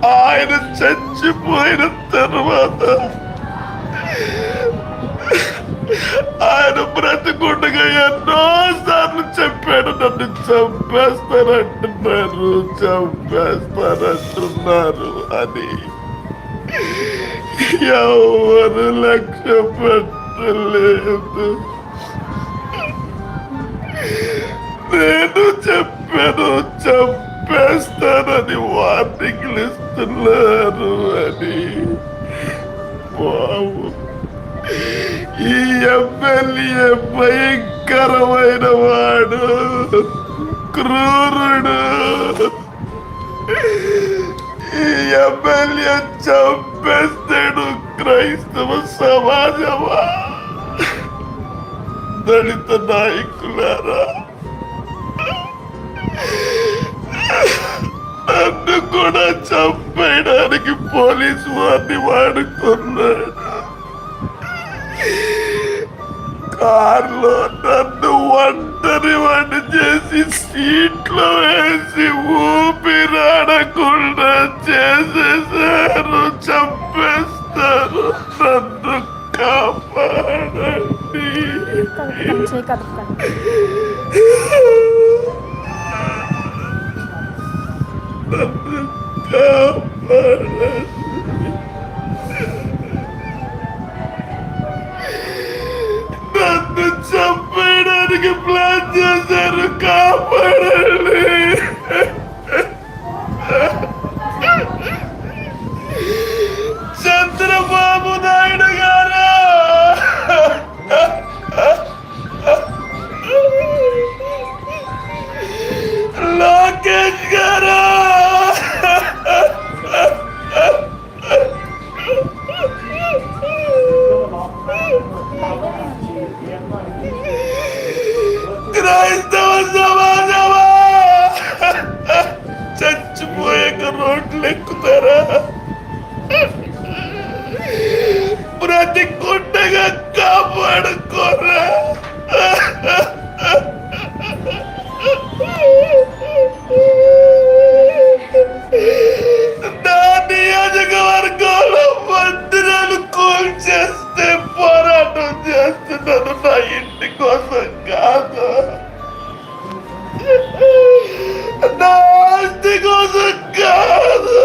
ఆయన చచ్చిపోయిన తర్వాత ఆయన బ్రతికుండగా ఎన్నోసార్లు చెప్పాడు, నన్ను చంపేస్తానంటున్నారు అని. ఎవరు లక్ష్య పెట్టలేదు. నేను చెప్పాను చంపేస్తానని, వార్నింగ్లు ఇస్తున్నారు అని. బాబు, ఈ ఎమ్మెల్యే భయంకరమైన వాడు, క్రూరుడు. ఈ ఎమ్మెల్యే చంపేస్తాడు క్రైస్తవ సమాజమా? దళిత నాయకులారా, నన్ను కూడా చంపేయడానికి పోలీసు వారిని వాడుకున్నాడు. కార్లో నన్ను ఒంటరి వాడిని చేసి సీట్లో వేసి ఊపిరాడకుండా చేసేసారు. చంపేస్తారు. నన్ను కాపాడండి. నన్ను కాపాడండి. నన్ను చంపేయడానికి ప్లాన్ చేశారు. కాపాడండి. చంద్రబాబు నాయుడు గారు, లోకేష్ గారు, క్రైస్తవ సమాజమా, చచ్చిపోయాక రోడ్లు ఎక్కుతారా? బ్రతికుండగా కాపాడుకోరా? నా నియోజకవర్గంలో మందిరాలు కూల్చేస్తే పోరాటం చేస్తున్నాను. నా ఇంటి కోసం కాదు, నా ఆస్తి కోసం కాదు.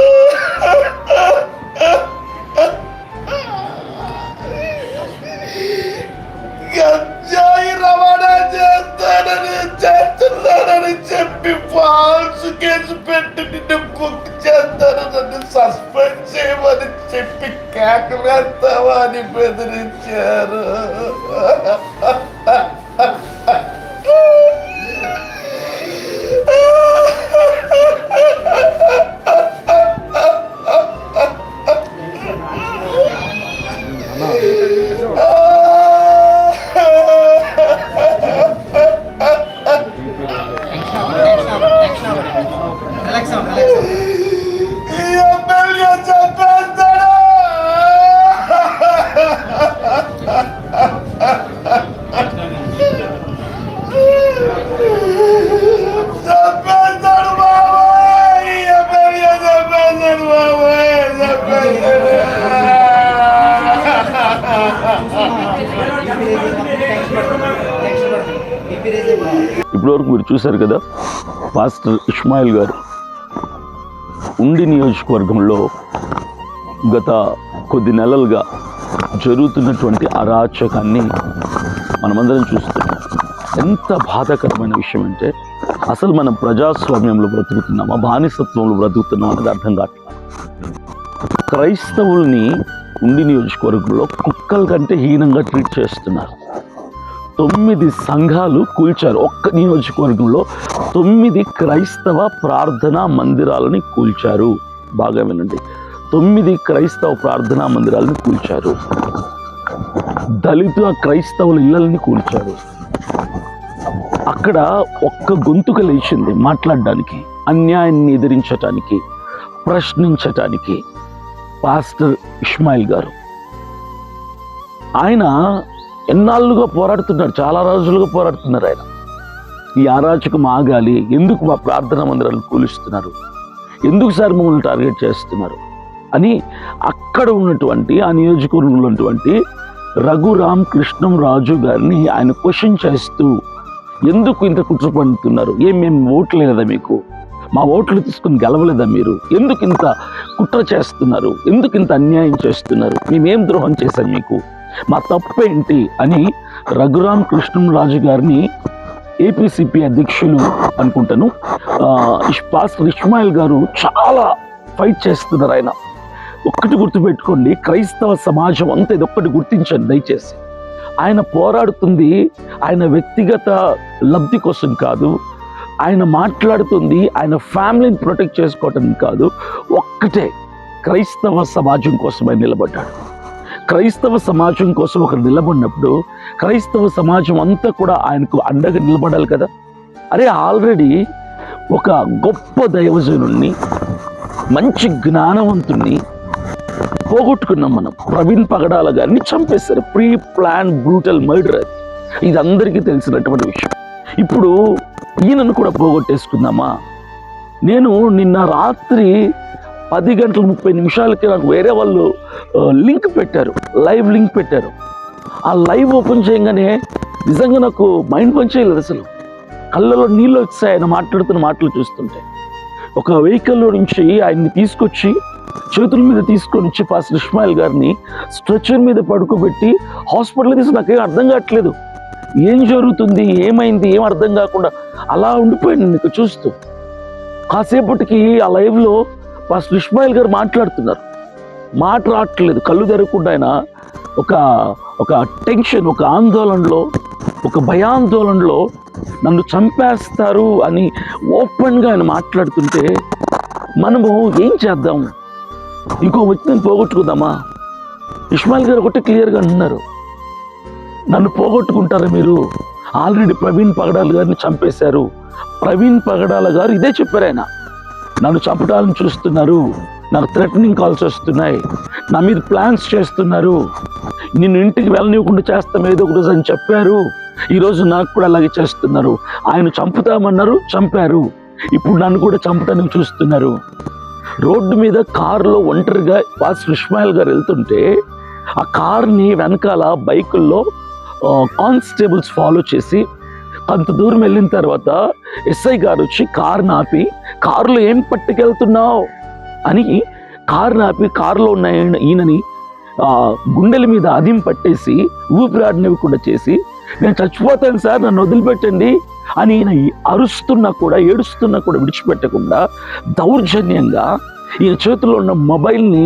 గంజాయి రవాణా చేస్తున్నానని చెప్పి ఫాల్స్ కేసు పెట్టి నిన్ను బుక్ చేస్తాను, నన్ను సస్పెండ్ చేయమని చెప్పి కేకలేస్తావా అని బెదిరించారు. ఇప్పటివరకు మీరు చూశారు కదా, పాస్టర్ ఇస్మాయిల్ గారు ఉండి నియోజకవర్గంలో గత కొద్ది నెలలుగా జరుగుతున్నటువంటి అరాచకాన్ని మనమందరం చూస్తున్నాం. ఎంత బాధాకరమైన విషయం అంటే, అసలు మనం ప్రజాస్వామ్యంలో బ్రతుకుతున్నామా, బానిసత్వంలో బ్రతుకుతున్నాం అనేది అర్థం కావట్లేదు. క్రైస్తవుల్ని ఉండి నియోజకవర్గంలో కుక్కల కంటే హీనంగా ట్రీట్ చేస్తున్నారు. 9 సంఘాలు కూల్చారు. ఒక్క నియోజకవర్గంలో 9 క్రైస్తవ ప్రార్థనా మందిరాలని కూల్చారు. బాగా వినండి, 9 క్రైస్తవ ప్రార్థనా మందిరాలను కూల్చారు. దళిత క్రైస్తవుల ఇళ్ళని కూల్చారు. అక్కడ ఒక్క గొంతుక లేచింది మాట్లాడడానికి, అన్యాయాన్ని ఎదిరించటానికి, ప్రశ్నించటానికి. పాస్టర్ ఇస్మాయిల్ గారు ఆయన ఎన్నాళ్ళుగా పోరాడుతున్నారు, చాలా రోజులుగా పోరాడుతున్నారు. ఆయన ఈ అరాచకం ఆగాలి, ఎందుకు మా ప్రార్థనా మందిరాలు కూలుస్తున్నారు, ఎందుకు సార్ మమ్మల్ని టార్గెట్ చేస్తున్నారు అని అక్కడ ఉన్నటువంటి ఆ నియోజకవర్గంలో ఉన్నటువంటి రఘురామ్ కృష్ణం రాజు గారిని ఆయన క్వశ్చన్ చేస్తూ, ఎందుకు ఇంత కుట్ర పన్నుతున్నారు? మేము ఓట్లు లేదా మీకు? మా ఓట్లు తీసుకుని గెలవలేదా మీరు? ఎందుకు ఇంత కుట్ర చేస్తున్నారు? ఎందుకు ఇంత అన్యాయం చేస్తున్నారు? మేమేం ద్రోహం చేశాం మీకు? మా తప్పేంటి అని రఘురామ్ కృష్ణం రాజు గారిని ఏపీసీపీ అధ్యక్షులు అనుకుంటాను పాస్టర్ ఇస్మాయిల్ గారు చాలా ఫైట్ చేస్తున్నారు. ఆయన ఒక్కటి గుర్తుపెట్టుకోండి, క్రైస్తవ సమాజం అంతా ఇదొక్కటి గుర్తించండి దయచేసి. ఆయన పోరాడుతుంది ఆయన వ్యక్తిగత లబ్ధి కోసం కాదు, ఆయన మాట్లాడుతుంది ఆయన ఫ్యామిలీని ప్రొటెక్ట్ చేసుకోవటం కాదు, ఒక్కటే క్రైస్తవ సమాజం కోసం ఆయన నిలబడ్డాడు. క్రైస్తవ సమాజం కోసం ఒకరు నిలబడినప్పుడు క్రైస్తవ సమాజం అంతా కూడా ఆయనకు అండగా నిలబడాలి కదా. అరే ఆల్రెడీ ఒక గొప్ప దైవజనుణ్ణి, మంచి జ్ఞానవంతుణ్ణి పోగొట్టుకున్నాం మనం. ప్రవీణ్ పగడాల గారిని చంపేశారు. Pre plan brutal murder. ఇది అందరికీ తెలిసినటువంటి విషయం. ఇప్పుడు ఈయనను కూడా పోగొట్టేసుకుందామా? నేను నిన్న రాత్రి 10:30 నాకు వేరే వాళ్ళు లింక్ పెట్టారు, లైవ్ లింక్ పెట్టారు. ఆ లైవ్ ఓపెన్ చేయగానే నిజంగా నాకు మైండ్ పనిచేయలేదు. అసలు కళ్ళలో నీళ్ళు వచ్చాయి ఆయన మాట్లాడుతున్న మాటలు చూస్తుంటే. ఒక వెహికల్లో నుంచి ఆయన్ని తీసుకొచ్చి చేతుల మీద తీసుకొని వచ్చి పాస్టర్ ఇస్మాయిల్ గారిని స్ట్రెచర్ మీద పడుకోబెట్టి హాస్పిటల్ తీసి నాకేం అర్థం కావట్లేదు. ఏం జరుగుతుంది, ఏమైంది, ఏం అర్థం కాకుండా అలా ఉండిపోయాను నీకు చూస్తూ. కాసేపటికి ఆ లైవ్లో పాస్టర్ ఇస్మాయిల్ గారు మాట్లాడుతున్నారు, మాట రావట్లేదు, కళ్ళు తెరవకుండా ఆయన ఒక టెన్షన్, ఒక ఆందోళనలో, ఒక భయాందోళనలో నన్ను చంపేస్తారు అని ఓపెన్గా ఆయన మాట్లాడుతుంటే మనము ఏం చేద్దాం? ఇంకో వ్యక్తిని పోగొట్టుకుందామా? ఇస్మాయిల్ గారు ఒకటి క్లియర్గా అంటున్నారు, నన్ను పోగొట్టుకుంటారా మీరు? ఆల్రెడీ ప్రవీణ్ పగడాల గారిని చంపేశారు. ప్రవీణ్ పగడాల గారు ఇదే చెప్పారు, ఆయన నన్ను చంపడాలని చూస్తున్నారు, నాకు థ్రెటనింగ్ కాల్స్ వస్తున్నాయి, నా మీద ప్లాన్స్ చేస్తున్నారు, నిన్ను ఇంటికి వెళ్ళనివ్వకుండా చేస్తాం ఏదో ఒక రోజు అని చెప్పారు. ఈరోజు నాకు కూడా అలాగే చేస్తున్నారు. ఆయన చంపుతామన్నారు, చంపారు. ఇప్పుడు నన్ను కూడా చంపడానికి చూస్తున్నారు. రోడ్డు మీద కారులో ఒంటరిగా పాస్టర్ ఇస్మాయిల్ గారు వెళ్తుంటే ఆ కార్ని వెనకాల బైకుల్లో కానిస్టేబుల్స్ ఫాలో చేసి కొంత దూరం వెళ్ళిన తర్వాత ఎస్ఐ గారు వచ్చి కారుని ఆపి, కారులో ఏం పట్టుకెళ్తున్నావు అని కారుని ఆపి, కారులో ఉన్న ఈయనని గుండెల మీద అదిం పట్టేసి ఊపిరాడనివ్వకుండా చేసి, నేను చచ్చిపోతాను సార్, నన్ను వదిలిపెట్టండి అని ఈయన అరుస్తున్నా కూడా, ఏడుస్తున్నా కూడా విడిచిపెట్టకుండా దౌర్జన్యంగా ఈయన చేతిలో ఉన్న మొబైల్ని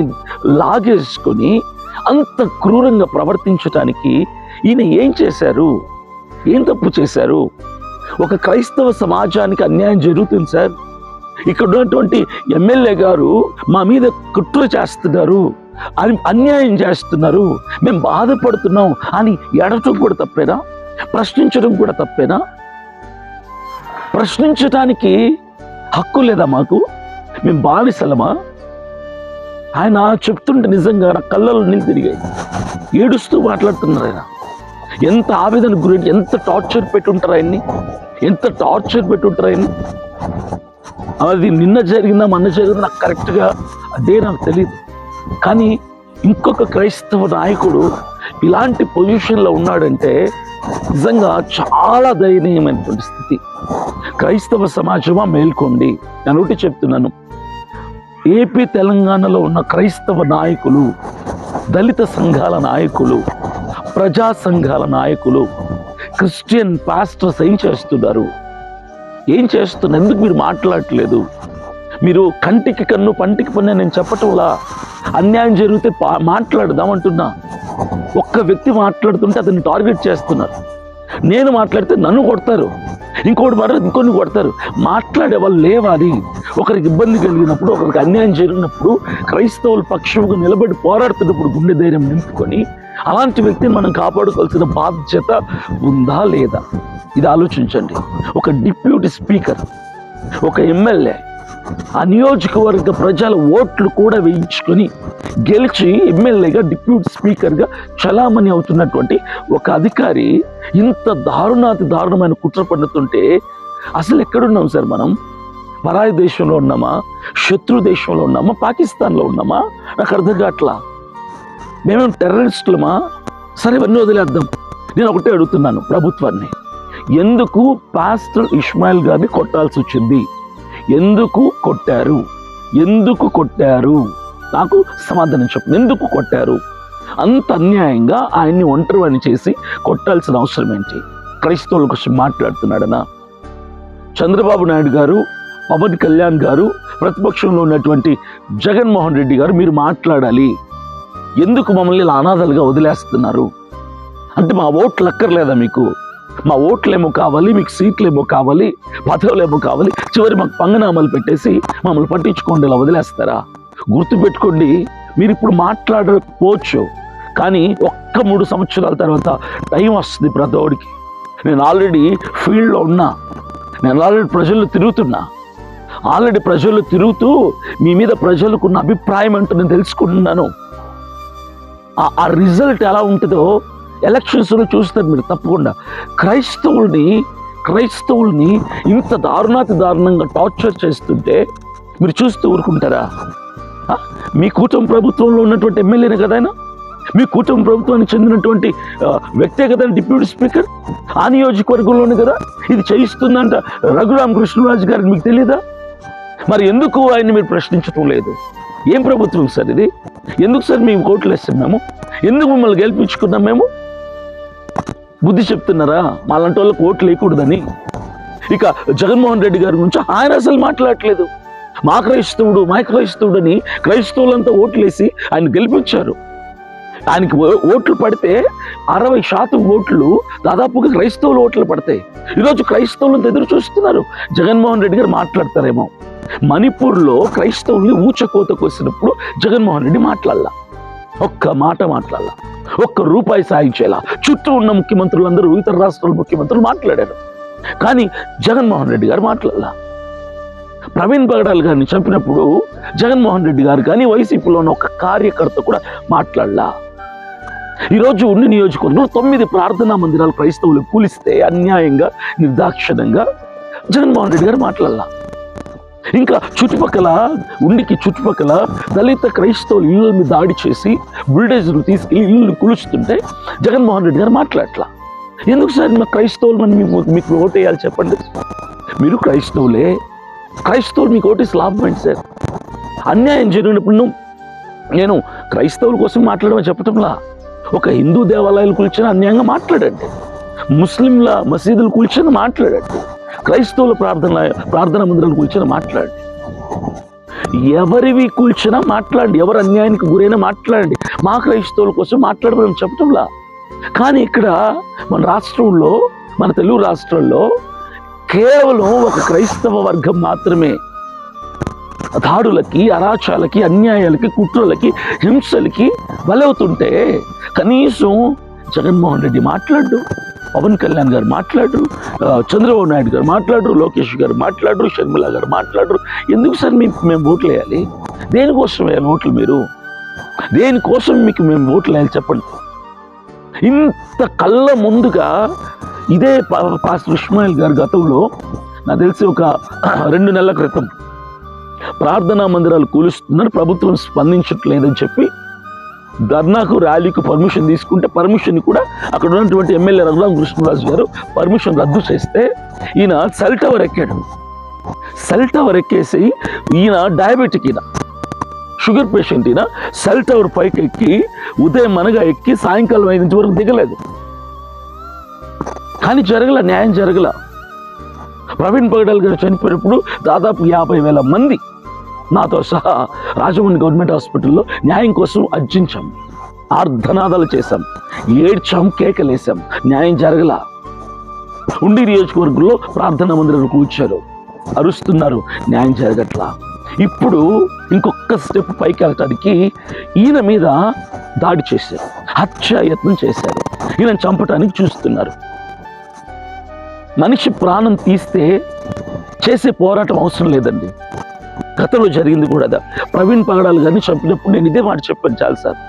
లాగేసుకొని అంత క్రూరంగా ప్రవర్తించడానికి ఈయన ఏం చేశారు? ఏం తప్పు చేశారు? ఒక క్రైస్తవ సమాజానికి అన్యాయం జరుగుతుంది సార్. ఇక్కడ ఉన్నటువంటి ఎమ్మెల్యే గారు మా మీద కుట్ర చేస్తున్నారు, అన్యాయం చేస్తున్నారు, మేము బాధపడుతున్నాం అని ఎడటం కూడా తప్పేనా? ప్రశ్నించడం కూడా తప్పేనా? ప్రశ్నించడానికి హక్కు లేదా మాకు? మేము బానిసలమా? ఆయన చెప్తుంటే నిజంగా నా కళ్ళలో నీళ్ళు తిరిగాయి. ఏడుస్తూ మాట్లాడుతున్నారు ఆయన. ఎంత ఆవేదన గురించి, ఎంత టార్చర్ పెట్టుంటారు ఆయన్ని, ఎంత టార్చర్ పెట్టుంటారు ఆయన్ని. అది నిన్న జరిగిందా మొన్న జరిగిందా నాకు కరెక్ట్గా అదే నాకు తెలియదు. కానీ ఇంకొక క్రైస్తవ నాయకుడు ఇలాంటి పొజిషన్లో ఉన్నాడంటే నిజంగా చాలా దయనీయమైనటువంటి స్థితి. క్రైస్తవ సమాజమా మేల్కోండి. నేను ఒకటి చెప్తున్నాను, ఏపీ తెలంగాణలో ఉన్న క్రైస్తవ నాయకులు, దళిత సంఘాల నాయకులు, ప్రజా సంఘాల నాయకులు, క్రిస్టియన్ పాస్టర్స్ ఏం చేస్తున్నారు? ఏం చేస్తున్నారు? ఎందుకు మీరు మాట్లాడట్లేదు? మీరు కంటికి కన్ను పంటికి పన్ను నేను చెప్పటంలా. అన్యాయం జరిగితే మాట్లాడదామంటున్నా. ఒక్క వ్యక్తి మాట్లాడుతుంటే అతన్ని టార్గెట్ చేస్తున్నారు. నేను మాట్లాడితే నన్ను కొడతారు, ఇంకొన్ని కొడతారు. మాట్లాడే వాళ్ళు లేవాలి. ఒకరికి ఇబ్బంది కలిగినప్పుడు, ఒకరికి అన్యాయం జరిగినప్పుడు, క్రైస్తవుల పక్షంగా నిలబడి పోరాడుతున్నప్పుడు గుండె ధైర్యం నింపుకొని అలాంటి వ్యక్తిని మనం కాపాడుకోవాల్సిన బాధ్యత ఉందా లేదా? ఇది ఆలోచించండి. ఒక డిప్యూటీ స్పీకర్, ఒక ఎమ్మెల్యే, ఆ నియోజకవర్గ ప్రజల ఓట్లు కూడా వేయించుకొని గెలిచి ఎమ్మెల్యేగా, డిప్యూటీ స్పీకర్గా చలామణి అవుతున్నటువంటి ఒక అధికారి ఇంత దారుణాతి దారుణమైన కుట్ర పన్నుతుంటే అసలు ఎక్కడున్నాం సార్ మనం? పరాయి దేశంలో ఉన్నామా, శత్రు దేశంలో ఉన్నామా, పాకిస్తాన్లో ఉన్నామా? నాకు అర్థం కావట్లా. మేమేం టెర్రరిస్టులమా? సరే, ఇవన్నీ వదిలేద్దాం. నేను ఒకటే అడుగుతున్నాను ప్రభుత్వాన్ని, ఎందుకు పాస్టర్ ఇస్మాయిల్ గారిని కొట్టాల్సి వచ్చింది? ఎందుకు కొట్టారు? ఎందుకు కొట్టారు? నాకు సమాధానం చెప్పండి. ఎందుకు కొట్టారు? అంత అన్యాయంగా ఆయన్ని ఒంటరివాణి చేసి కొట్టాల్సిన అవసరం ఏంటి? క్రైస్తవుల కోసం మాట్లాడుతున్నాడనా? చంద్రబాబు నాయుడు గారు, పవన్ కళ్యాణ్ గారు, ప్రతిపక్షంలో ఉన్నటువంటి జగన్మోహన్ రెడ్డి గారు, మీరు మాట్లాడాలి. ఎందుకు మమ్మల్ని ఇలా అనాథలుగా వదిలేస్తున్నారు? అంటే మా ఓట్లు అక్కర్లేదా మీకు? మా ఓట్లేమో కావాలి, మీకు సీట్లేమో కావాలి, పదవులేమో కావాలి, చివరి మాకు పంగనామాలు పెట్టేసి మమ్మల్ని పట్టించుకోండి, ఇలా వదిలేస్తారా? గుర్తుపెట్టుకోండి, మీరు ఇప్పుడు మాట్లాడకపోవచ్చు, కానీ ఒక్క 3 సంవత్సరాల తర్వాత టైం వస్తుంది ప్రతోడికి. నేను ఆల్రెడీ ఫీల్డ్లో ఉన్నా, నేను ఆల్రెడీ ప్రజల్లో తిరుగుతున్నా, ఆల్రెడీ ప్రజల్లో తిరుగుతూ మీ మీద ప్రజలకున్న అభిప్రాయం అంటూ నేను తెలుసుకుంటున్నాను. ఆ రిజల్ట్ ఎలా ఉంటుందో ఎలక్షన్స్లో చూస్తారు మీరు తప్పకుండా. క్రైస్తవుల్ని ఇంత దారుణంగా టార్చర్ చేస్తుంటే మీరు చూస్తూ ఊరుకుంటారా? మీ కూటమి ప్రభుత్వంలో ఉన్నటువంటి ఎమ్మెల్యేనే కదా ఆయన, మీ కూటమి ప్రభుత్వానికి చెందినటువంటి వ్యక్తే కదా డిప్యూటీ స్పీకర్, ఆ నియోజకవర్గంలోనే కదా ఇది చేయిస్తుందంట రఘురామ కృష్ణరాజు గారికి. మీకు తెలియదా? మరి ఎందుకు ఆయన్ని మీరు ప్రశ్నించటం లేదు? ఏం ప్రభుత్వం సార్ ఇది? ఎందుకు సార్ మేము ఓట్లు వేస్తాం? మేము ఎందుకు మిమ్మల్ని గెలిపించుకున్నాం? మేము బుద్ధి చెప్తున్నారా మాలాంటి వాళ్ళకి ఓట్లు వేయకూడదని? ఇక జగన్మోహన్ రెడ్డి గారి గురించి ఆయన అసలు మాట్లాడట్లేదు. మా క్రైస్తవుడు అని క్రైస్తవులంతా ఓట్లేసి ఆయన గెలిపించారు. ఆయనకి ఓట్లు పడితే 60% ఓట్లు దాదాపుగా క్రైస్తవుల ఓట్లు పడతాయి. ఈరోజు క్రైస్తవులంతా ఎదురు చూస్తున్నారు జగన్మోహన్ రెడ్డి గారు మాట్లాడతారేమో. మణిపూర్లో క్రైస్తవుల్ని ఊచకోత కోసినప్పుడు జగన్మోహన్ రెడ్డి మాట్లాడాల, ఒక్క మాట మాట్లాడాల, ఒక్క రూపాయి సాయం చేయాల. చుట్టూ ఉన్న ముఖ్యమంత్రులందరూ, ఇతర రాష్ట్రాల ముఖ్యమంత్రులు మాట్లాడారు, కానీ జగన్మోహన్ రెడ్డి గారు మాట్లాడాల. ప్రవీణ్ పగడాల్ గారిని చంపినప్పుడు జగన్మోహన్ రెడ్డి గారు కానీ వైసీపీలో ఉన్న ఒక కార్యకర్త కూడా మాట్లాడలా. ఈరోజు ఉన్న నియోజకవర్గంలో 9 ప్రార్థనా మందిరాలు క్రైస్తవులు కూలిస్తే అన్యాయంగా, నిర్దాక్షిణ్యంగా జగన్మోహన్ రెడ్డి గారు మాట్లాడలా. ఇంకా చుట్టుపక్కల దళిత క్రైస్తవులు ఇళ్ళ మీద దాడి చేసి బుల్డేజర్లు తీసుకెళ్లి ఇల్లు కూలుస్తుంటే జగన్మోహన్ రెడ్డి గారు మాట్లాడట్లా. ఎందుకు సార్ మా క్రైస్తవులు మనం మీకు ఓటేయాలి చెప్పండి? మీరు క్రైస్తవులు మీకు ఓటేసి లాభం ఏంటి సార్? అన్యాయం జరిగినప్పుడు నేను క్రైస్తవుల కోసం మాట్లాడమని చెప్పటంలా, ఒక హిందూ దేవాలయాలు కూల్చిన అన్యాయంగా మాట్లాడండి, ముస్లింల మసీదులు కూల్చిన మాట్లాడండి, క్రైస్తవుల ప్రార్థనా మందిరాలు కూల్చిన మాట్లాడండి, ఎవరివి కూల్చినా మాట్లాడండి, ఎవరు అన్యాయానికి గురైనా మాట్లాడండి. మా క్రైస్తవుల కోసం మాట్లాడమని చెప్పటంలా. కానీ ఇక్కడ మన రాష్ట్రంలో, మన తెలుగు రాష్ట్రాల్లో కేవలం ఒక క్రైస్తవ వర్గం మాత్రమే దాడులకి, అరాచాలకి, అన్యాయాలకి, కుట్రలకి, హింసలకి బలవుతుంటే కనీసం జగన్మోహన్ రెడ్డి మాట్లాడు, పవన్ కళ్యాణ్ గారు మాట్లాడరు, చంద్రబాబు నాయుడు గారు మాట్లాడరు, లోకేష్ గారు మాట్లాడరు, షర్మిల గారు మాట్లాడరు. ఎందుకు సార్ మేము ఓట్లు వేయాలి? దేనికోసం వేయాలి ఓట్లు? మీరు దేనికోసం మీకు మేము ఓట్లు వేయాలి చెప్పండి? ఇంత కళ్ళ ముందుగా ఇదే పాస్టర్ ఇస్మాయిల్ గారు గతంలో నాకు తెలిసి ఒక 2 నెలల క్రితం ప్రార్థనా మందిరాలు కూలుస్తున్నారు, ప్రభుత్వం స్పందించట్లేదని చెప్పి ధర్నాకు, ర్యాలీకి పర్మిషన్ తీసుకుంటే పర్మిషన్ కూడా అక్కడ ఉన్నటువంటి ఎమ్మెల్యే రఘురామ కృష్ణరాజు గారు పర్మిషన్ రద్దు చేస్తే ఈయన సెల్ టవర్ ఎక్కాడు. సెల్ టవర్ ఎక్కేసి ఈయన డయాబెటిక్, ఈయన షుగర్ పేషెంట్, ఈయన సెల్ టవర్ పైకి ఎక్కి ఉదయం అనగా ఎక్కి సాయంకాలం 5 వరకు దిగలేదు. కానీ న్యాయం జరగల. ప్రవీణ్ పగడాల్ గారు చనిపోయినప్పుడు దాదాపు 50,000 మంది నాతో సహా రాజమండ్రి గవర్నమెంట్ హాస్పిటల్లో న్యాయం కోసం అర్జించాం, ఆర్ధనాదాలు చేశాం, ఏడ్చాం, కేకలేసాం. న్యాయం జరగల. ఉండి నియోజకవర్గంలో ప్రార్థనా మందిరాలు కూర్చారు, అరుస్తున్నారు, న్యాయం జరగట్లా. ఇప్పుడు ఇంకొక స్టెప్ పైకి వెళ్ళటానికి ఈయన మీద దాడి చేశారు, హత్యాయత్నం చేశారు, ఈయన చంపటానికి చూస్తున్నారు. మనిషి ప్రాణం తీస్తే చేసే పోరాటం అవసరం లేదండి. గతంలో జరిగింది కూడా. ప్రవీణ్ పగడాల్ గారిని చంపినప్పుడు నేను ఇదే మాట చెప్పాను చాలాసార్లు.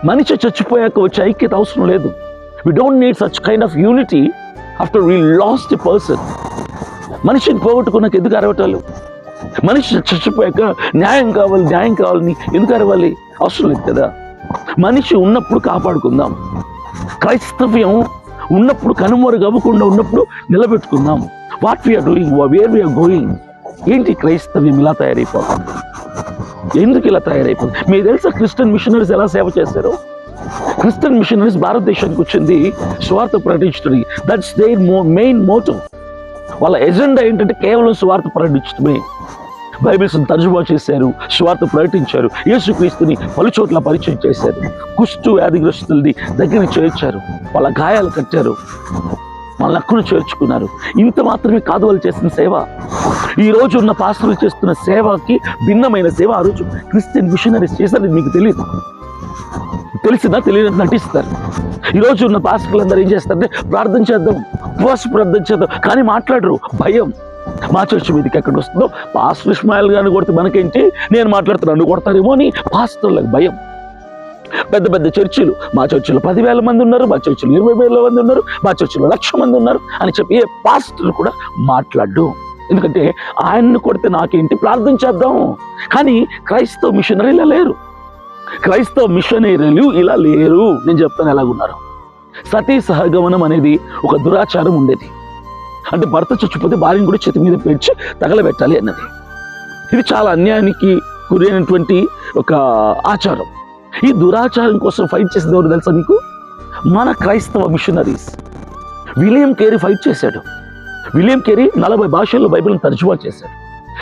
మనిషి చచ్చిపోయాక వచ్చే ఐక్యత అవసరం లేదు. We don't need such kind of unity after we lost a person. మనిషిని పోగొట్టుకున్నాక ఎందుకు అరవటాలు? మనిషి చచ్చిపోయాక న్యాయం కావాలని ఎందుకు అరవాలి? అవసరం లేదు కదా. మనిషి ఉన్నప్పుడు కాపాడుకుందాం. క్రైస్తవ్యం ఉన్నప్పుడు కనుమరుగవ్వకుండా ఉన్నప్పుడు నిలబెట్టుకుందాం. What we are doing, where we are going. ఏంటి క్రైస్తవ్యం ఇలా తయారైపోతుంది? ఎందుకు ఇలా తయారైపోతుంది? మీకు తెలుసా క్రిస్టియన్ మిషనరీస్ ఎలా సేవ చేశారు? క్రిస్టియన్ మిషనరీస్ భారతదేశానికి వచ్చింది స్వార్థ ప్రకటించడానికి. That's their main motive. వాళ్ళ ఎజెండా ఏంటంటే కేవలం స్వార్థ ప్రకటించడమే. బైబిల్స్ తర్జుమా చేశారు, స్వార్థ ప్రకటించారు, యేసుక్రీస్తుని పలు చోట్ల పరిచయం చేశారు, కుష్టు వ్యాధిగ్రస్తుల్ని దగ్గర చేర్చారు, వాళ్ళ గాయాలు కట్టారు, వాళ్ళ హక్కును చేర్చుకున్నారు. ఇంత మాత్రమే కాదు వాళ్ళు చేసిన సేవ. ఈ రోజు ఉన్న పాస్టర్లు చేస్తున్న సేవకి భిన్నమైన సేవ ఆ రోజు క్రిస్టియన్ మిషనరీస్ చేశారని మీకు తెలియదు. తెలిసినా తెలియనట్టు నటిస్తారు. ఈరోజు ఉన్న పాస్టర్లందరూ ఏం చేస్తారంటే ప్రార్థన చేద్దాం, ఉపవాస ప్రార్థన చేద్దాం, కానీ మాట్లాడరు. భయం. మా చర్చి మీదకి ఎక్కడ వస్తుందో, పాస్టర్ ఇస్మాయిల్ గారిని కొడితే మనకేంటి, నేను మాట్లాడుతున్నాను నన్ను కొడతారేమో అని పాస్టర్లకు భయం. పెద్ద పెద్ద చర్చిలు, మా చర్చిలో 10,000 మంది ఉన్నారు, మా చర్చిలో 20,000 మంది ఉన్నారు, మా చర్చిలో 1,00,000 మంది ఉన్నారు అని చెప్పి ఏ పాస్టర్ కూడా మాట్లాడు. ఎందుకంటే ఆయన్ని కొడితే నాకేంటి, ప్రార్థన చేద్దాం. కానీ క్రైస్తవ మిషనరీలు లేరు. క్రైస్తవ మిషనరీలు ఇలా లేరు. నేను చెప్తాను ఎలాగున్నారు. సతీ సహగమనం అనేది ఒక దురాచారం ఉండేది. అంటే భర్త చచ్చిపోతే భార్యను కూడా చేతి మీద పెంచి తగలబెట్టాలి అన్నది. ఇది చాలా అన్యాయానికి గురైనటువంటి ఒక ఆచారం. ఈ దురాచారం కోసం ఫైట్ చేసేది ఎవరు తెలుసా మీకు? మన క్రైస్తవ మిషనరీస్. విలియం కేరీ ఫైట్ చేశాడు. విలియం కేరీ 40 భాషల్లో బైబిల్ని తర్జుమా చేశాడు.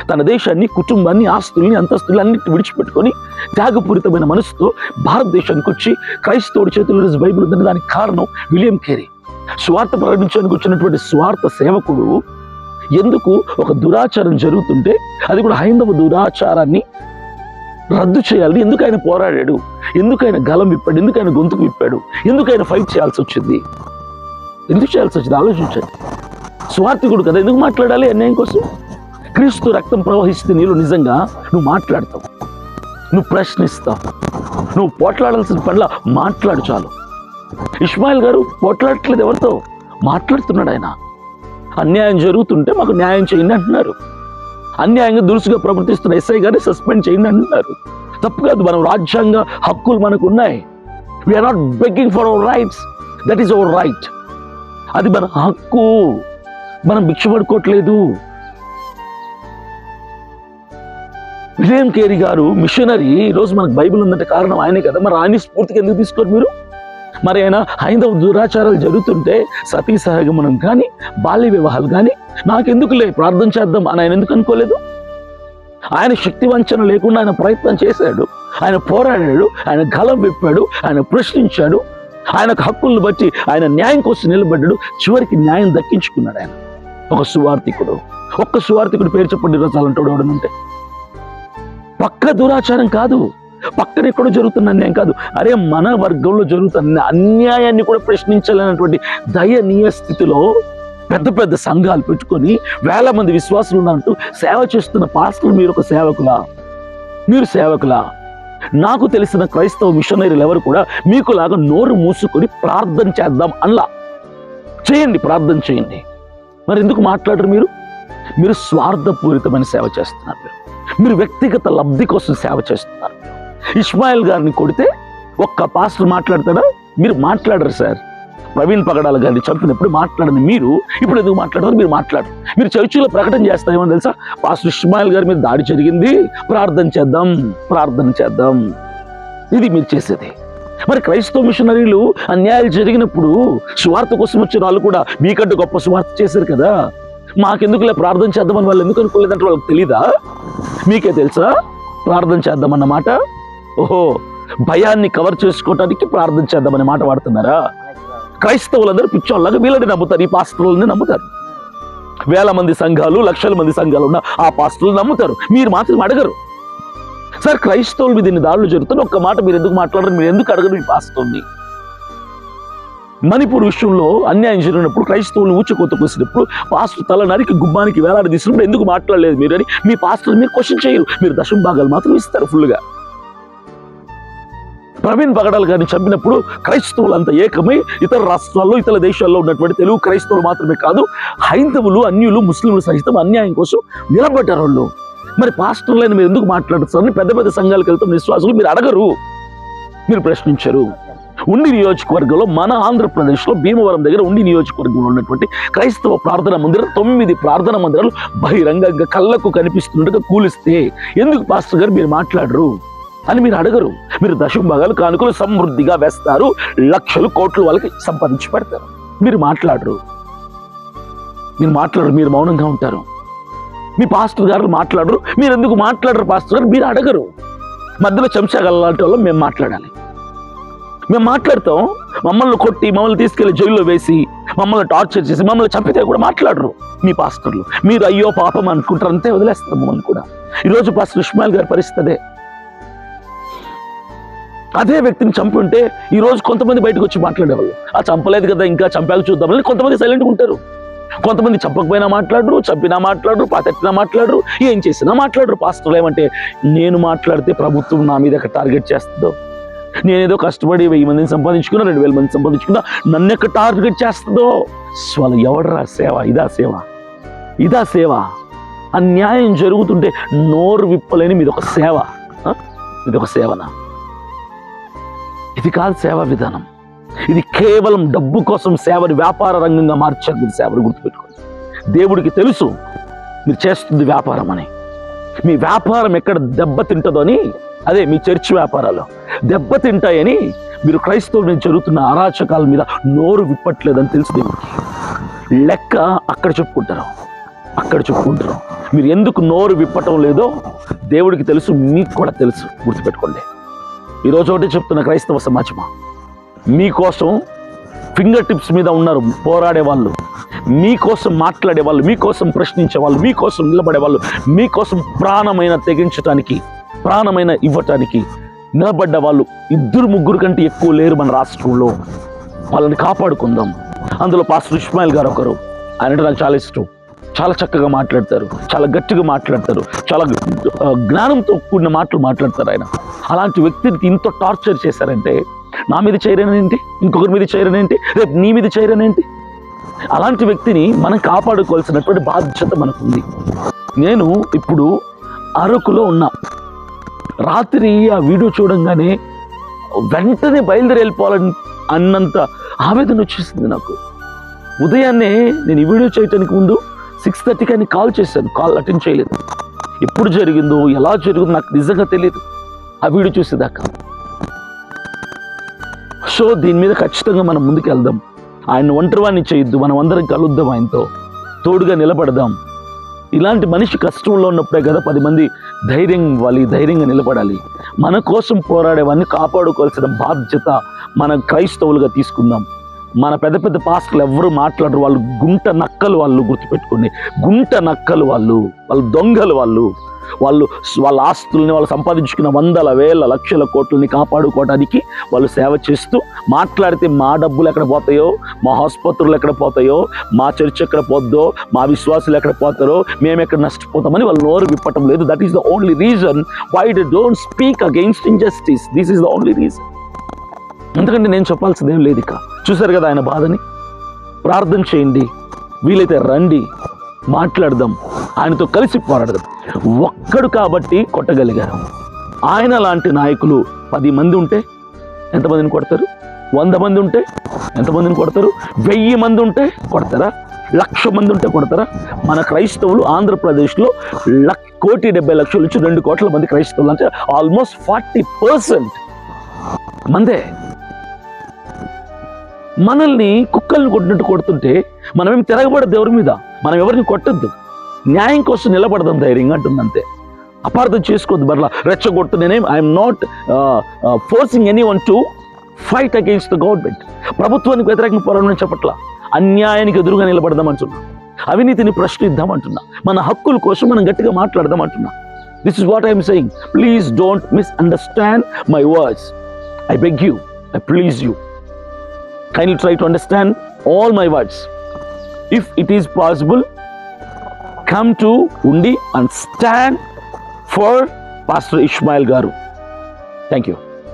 తన దేశాన్ని, కుటుంబాన్ని, ఆస్తుల్ని, అంతస్తుల్ని అన్నిటి విడిచిపెట్టుకొని త్యాగపూరితమైన మనసుతో భారతదేశానికి వచ్చి క్రైస్తవుడి చేతుల్లో బైబిల్ ఉందని దానికి కారణం విలియం కేరీ. స్వార్థ ప్రకటించడానికి వచ్చినటువంటి స్వార్థ సేవకుడు ఎందుకు ఒక దురాచారం జరుగుతుంటే అది కూడా హైందవ దురాచారాన్ని రద్దు చేయాలని ఎందుకు ఆయన పోరాడాడు? ఎందుకు ఆయన గలం విప్పాడు? ఎందుకు ఆయన గొంతుకు విప్పాడు? ఎందుకు ఆయన ఫైట్ చేయాల్సి వచ్చింది? ఎందుకు చేయాల్సి వచ్చింది ఆలోచించండి. స్వార్థికుడు కదా, ఎందుకు మాట్లాడాలి అన్యాయం కోసం? క్రీస్తు రక్తం ప్రవహిస్తే నీలో నిజంగా నువ్వు మాట్లాడతావు, నువ్వు ప్రశ్నిస్తావు, నువ్వు పోట్లాడాల్సిన పనిలా మాట్లాడు చాలు. ఇస్మాయిల్ గారు పోట్లాడట్లేదు ఎవరితో, మాట్లాడుతున్నాడు. ఆయన అన్యాయం జరుగుతుంటే మాకు న్యాయం చేయండి అంటున్నారు. అన్యాయంగా దురుసుగా ప్రవర్తిస్తున్న ఎస్ఐ గారిని సస్పెండ్ చేయండి అంటున్నారు. తప్పు కాదు, మనం రాజ్యాంగ హక్కులు మనకు ఉన్నాయి. We're not begging for our rights, that is our right. అది మన హక్కు, మనం భిక్ష పడుకోవట్లేదు. William Carey garu missionary. ఈరోజు మనకు బైబిల్ ఉందంటే కారణం ఆయనే కదా. మరి ఆయన స్ఫూర్తికి ఎందుకు తీసుకోరు మీరు? మరి ఆయన హైందవ దురాచారాలు జరుగుతుంటే సతీ సహగమనం కానీ, బాల్య వివాహాలు కానీ, నాకెందుకులే ప్రార్థన చేద్దాం అని ఆయన ఎందుకు అనుకోలేదు? ఆయన శక్తి వంచన లేకుండా ఆయన ప్రయత్నం చేశాడు, ఆయన పోరాడాడు, ఆయన గలం విప్పాడు, ఆయన ప్రశ్నించాడు, ఆయనకు హక్కులను బట్టి ఆయన న్యాయం కోసం నిలబడ్డాడు. చివరికి న్యాయం దక్కించుకున్నాడు ఆయన. ఒక సువార్థికుడు. ఒక్క సువార్థికుడు పేరు చెప్పండి ఈరోజు అలాంటి వాడుంటే. పక్క దురాచారం కాదు, పక్కన ఎక్కడో జరుగుతున్న అన్యాయం కాదు, అరే మన వర్గంలో జరుగుతున్న అన్యాయాన్ని కూడా ప్రశ్నించాలనేటువంటి దయనీయ స్థితిలో పెద్ద పెద్ద సంఘాలు పెట్టుకొని 1000 మంది విశ్వాసులు ఉన్నట్టు సేవ చేస్తున్న పాస్టర్లు మీరు ఒక సేవకులా? మీరు సేవకులా? నాకు తెలిసిన క్రైస్తవ మిషనరీలు ఎవరు కూడా మీకులాగా నోరు మూసుకొని ప్రార్థన చేద్దాం అలా చేయండి, ప్రార్థన చేయండి. మరి ఎందుకు మాట్లాడరు మీరు? మీరు స్వార్థపూరితమైన సేవ చేస్తున్నారు. మీరు వ్యక్తిగత లబ్ధి కోసం సేవ చేస్తున్నారు. ఇస్మాయిల్ గారిని కొడితే ఒక్క పాస్టర్ మాట్లాడతాడా? మీరు మాట్లాడరు సార్. ప్రవీణ్ పగడాల గారిని చంపినప్పుడు మాట్లాడని మీరు ఇప్పుడు ఎందుకు మాట్లాడతారు? మీరు మాట్లాడరు. మీరు చర్చిలో ప్రకటన చేస్తారేమో తెలుసా? పాస్టర్ ఇస్మాయిల్ గారి మీద దాడి జరిగింది, ప్రార్థన చేద్దాం, ప్రార్థన చేద్దాం. ఇది మీరు చేసేది. మరి క్రైస్తవ మిషనరీలు అన్యాయాలు జరిగినప్పుడు సువార్త కోసం వచ్చిన వాళ్ళు కూడా మీకంటే గొప్ప సువార్త చేశారు కదా. మాకెందుకులే ప్రార్థన చేద్దామని వాళ్ళు ఎందుకు అనుకోలేదంటే వాళ్ళకి తెలీదా? మీకే తెలుసా ప్రార్థన చేద్దామన్నమాట? ఓహో, భయాన్ని కవర్ చేసుకోవటానికి ప్రార్థన చేద్దామనే మాట వాడుతున్నారా? క్రైస్తవులందరూ పిచ్చోళ్ళగా వీళ్ళని నమ్ముతారు, ఈ పాస్టర్లని నమ్ముతారు. 1000 మంది సంఘాలు, 1,00,000 మంది సంఘాలు ఉన్న ఆ పాస్టర్లు నమ్ముతారు. మీరు మాత్రం అడగరు. సార్ క్రైస్తవుల మీద ఇన్ని దాడులు జరుగుతున్న ఒక్క మాట మీరు ఎందుకు మాట్లాడరు? మీరు ఎందుకు అడగరు ఈ పాస్టర్ని? మణిపూర్ విషయంలో అన్యాయం జరిగినప్పుడు క్రైస్తవులను ఊచకోత కోసినప్పుడు పాస్టర్ తల నరికి గుమ్మానికి వేలాడి తీసినప్పుడు ఎందుకు మాట్లాడలేదు మీరు అని మీ పాస్టర్ మీరు క్వశ్చన్ చేయరు. మీరు దశమ భాగాలు మాత్రం ఇస్తారు ఫుల్గా. ప్రవీణ్ పగడాల్ గారిని చంపినప్పుడు క్రైస్తవులంతా ఏకమై ఇతర రాష్ట్రాల్లో ఇతర దేశాల్లో ఉన్నటువంటి తెలుగు క్రైస్తవులు మాత్రమే కాదు, హైందవులు, అన్యులు, ముస్లింలు సహితం అన్యాయం కోసం నిలబడ్డారు వాళ్ళు. మరి పాస్టర్లని మీరు ఎందుకు మాట్లాడుతారని పెద్ద పెద్ద సంఘాలకు వెళ్తున్న విశ్వాసులు మీరు అడగరు, మీరు ప్రశ్నించరు. ఉండి నియోజకవర్గంలో, మన ఆంధ్రప్రదేశ్లో భీమవరం దగ్గర ఉండి నియోజకవర్గంలో ఉన్నటువంటి క్రైస్తవ ప్రార్థనా మందిరాలు 9 ప్రార్థనా మందిరాలు బహిరంగంగా కళ్ళకు కనిపిస్తున్నట్టుగా కూలిస్తే ఎందుకు పాస్టర్ గారు మీరు మాట్లాడరు అని మీరు అడగరు. మీరు దశంభాగాలు, కానుకలు సమృద్ధిగా వేస్తారు, లక్షలు కోట్లు వాళ్ళకి సంపాదించి పెడతారు. మీరు మాట్లాడరు, మీరు మౌనంగా ఉంటారు. మీ పాస్టర్ గారు మాట్లాడరు, మీరు ఎందుకు మాట్లాడరు పాస్టర్ గారు మీరు అడగరు. మధ్యలో చెంచాగల లాంటి వాళ్ళు మేము మాట్లాడాలి. మేము మాట్లాడతాం, మమ్మల్ని కొట్టి మమ్మల్ని తీసుకెళ్లి జైల్లో వేసి మమ్మల్ని టార్చర్ చేసి మమ్మల్ని చంపితే కూడా మాట్లాడరు మీ పాస్టర్లు. మీరు అయ్యో పాపం అనుకుంటారు, అంతే వదిలేస్తారు మమ్మల్ని కూడా. ఈరోజు పాస్టర్ ఇస్మాయిల్ గారి పరిస్థితి అదే వ్యక్తిని చంపి ఉంటే ఈ రోజు కొంతమంది బయటకు వచ్చి మాట్లాడేవాళ్ళు, ఆ చంపలేదు కదా ఇంకా చంపాక చూద్దామని కొంతమంది సైలెంట్గా ఉంటారు. కొంతమంది చంపకపోయినా మాట్లాడరు, చంపినా మాట్లాడరు, పాతెట్టినా మాట్లాడరు, ఏం చేసినా మాట్లాడరు. పాస్టర్లు ఏమంటే నేను మాట్లాడితే ప్రభుత్వం నా మీద టార్గెట్ చేస్తుందో, నేనేదో కష్టపడి 1000 మందిని సంపాదించుకున్నా, 2000 మంది సంపాదించుకున్నా, నన్ను ఎక్కడ టార్గెట్ చేస్తుందో. వాళ్ళు ఎవడరా సేవ? ఇదా సేవ? అన్యాయం జరుగుతుంటే నోరు విప్పలేని మీదొక సేవ, ఇదొక సేవనా? ఇది కాదు సేవా విధానం. ఇది కేవలం డబ్బు కోసం సేవని వ్యాపార రంగంగా మార్చారు. మీరు సేవను గుర్తుపెట్టుకోండి. దేవుడికి తెలుసు మీరు చేస్తుంది వ్యాపారం అని. మీ వ్యాపారం ఎక్కడ దెబ్బతింటుందో అని, అదే మీ చర్చ్ వ్యాపారాలు దెబ్బతింటాయని మీరు క్రైస్తవుల మీద జరుగుతున్న అరాచకాల మీద నోరు విప్పట్లేదని తెలుసు దేవుడికి. లెక్క అక్కడ చెప్పుకుంటారు. మీరు ఎందుకు నోరు విప్పటం లేదో దేవుడికి తెలుసు, మీకు కూడా తెలుసు. గుర్తుపెట్టుకోండి. ఈరోజు ఒకటి చెప్తున్న క్రైస్తవ సమాజమా, మీకోసం ఫింగర్ టిప్స్ మీద ఉన్నారు పోరాడే వాళ్ళు, మీకోసం మాట్లాడే వాళ్ళు, మీకోసం ప్రశ్నించే వాళ్ళు, మీకోసం నిలబడే వాళ్ళు, మీకోసం ప్రాణమైన తెగించటానికి, ప్రాణమైన ఇవ్వటానికి నిలబడ్డ వాళ్ళు 2-3 కంటే ఎక్కువ లేరు మన రాష్ట్రంలో. వాళ్ళని కాపాడుకుందాం. అందులో పాస్టర్ ఇస్మాయిల్ గారు ఒకరు. ఆయన నాకు చాలా ఇష్టం. చాలా చక్కగా మాట్లాడతారు, చాలా గట్టిగా మాట్లాడతారు, చాలా జ్ఞానంతో కూడిన మాటలు మాట్లాడతారు ఆయన. అలాంటి వ్యక్తిని ఇంత టార్చర్ చేశారంటే నా మీద చేయరనేంటి, ఇంకొకరి మీద చేయరనేంటి, రేపు నీ మీద చేయరనేంటి? అలాంటి వ్యక్తిని మనం కాపాడుకోవాల్సినటువంటి బాధ్యత మనకుంది. నేను ఇప్పుడు అరకులో ఉన్నా. రాత్రి ఆ వీడియో చూడంగానే వెంటనే బయలుదేరి వెళ్ళిపోవాలని అన్నంత ఆవేదన వచ్చేసింది నాకు. ఉదయాన్నే నేను ఈ వీడియో చేయడానికి ముందు 6:30కి అని కాల్ చేశాను. కాల్ అటెండ్ చేయలేదు. ఎప్పుడు జరిగిందో, ఎలా జరిగిందో నాకు నిజంగా తెలియదు ఆ వీడియో చూసేదాకా. సో దీని మీద ఖచ్చితంగా మనం ముందుకు వెళ్దాం. ఆయన ఒంటరివాణ్ణి చేయొద్దు, మనం అందరం కలుద్దాం, ఆయనతో తోడుగా నిలబడదాం. ఇలాంటి మనిషి కష్టంలో ఉన్నప్పుడే కదా 10 మంది ధైర్యం ఇవ్వాలి, ధైర్యంగా నిలబడాలి. మన కోసం పోరాడేవాడిని కాపాడుకోవాల్సిన బాధ్యత మన క్రైస్తవులుగా తీసుకుందాం. మన పెద్ద పెద్ద పాస్టర్లు ఎవరు మాట్లాడరు. వాళ్ళు గుంట నక్కలు. వాళ్ళు గుర్తుపెట్టుకోండి, గుంట నక్కలు. వాళ్ళు దొంగలు. వాళ్ళ ఆస్తుల్ని, వాళ్ళు సంపాదించుకున్న 100,000 లక్షల కోట్లని కాపాడుకోవడానికి వాళ్ళు సేవ చేస్తూ మాట్లాడితే మా డబ్బులు ఎక్కడ పోతాయో, మా ఆసుపత్రులు ఎక్కడ పోతాయో, మా చర్చ్ ఎక్కడ పోద్దో, మా విశ్వాసులు ఎక్కడ పోతారో, మేము ఎక్కడ నష్టపోతామని వాళ్ళు నోరు విప్పటం లేదు. That is the only reason why they don't speak against injustice. This is the only reason. ఎందుకంటే నేను చెప్పాల్సింది ఏం లేదు. ఇక చూశారు కదా ఆయన బాధని. ప్రార్థన చేయండి, వీలైతే రండి, మాట్లాడదాం, ఆయనతో కలిసి పోరాడదాం. ఒక్కడు కాబట్టి కొట్టగలిగారు. ఆయన లాంటి నాయకులు 10 మంది ఉంటే ఎంతమందిని కొడతారు? 100 మంది ఉంటే ఎంతమందిని కొడతారు? 1000 మంది ఉంటే కొడతారా? 1,00,000 మంది ఉంటే కొడతారా? మన క్రైస్తవులు ఆంధ్రప్రదేశ్లో 1,70,00,000 నుంచి 2 కోట్ల మంది క్రైస్తవులు, అంటే ఆల్మోస్ట్ 40% మందే. మనల్ని కుక్కల్ని కొట్టినట్టు కొడుతుంటే మనమేం తిరగబడద్దు ఎవరి మీద, మనం ఎవరిని కొట్టద్దు, న్యాయం కోసం నిలబడదాం ధైర్యంగా అంటుంది. అంతే. అపార్థం చేసుకోవద్దు. మరలా రెచ్చగొడుతూ I'm not forcing anyone to fight against the government. ప్రభుత్వానికి వ్యతిరేకంగా పోరాడమని చెప్పట్లా, అన్యాయానికి ఎదురుగా నిలబడదాం అంటున్నా, అవినీతిని ప్రశ్నిద్దాం అంటున్నా, మన హక్కుల కోసం మనం గట్టిగా మాట్లాడదాం అంటున్నా. This is what I'm saying. Please don't misunderstand my words. I beg you, I please you. Kindly try to understand all my words. If it is possible, come to Undi and stand for Pastor Ishmael Garu. Thank you.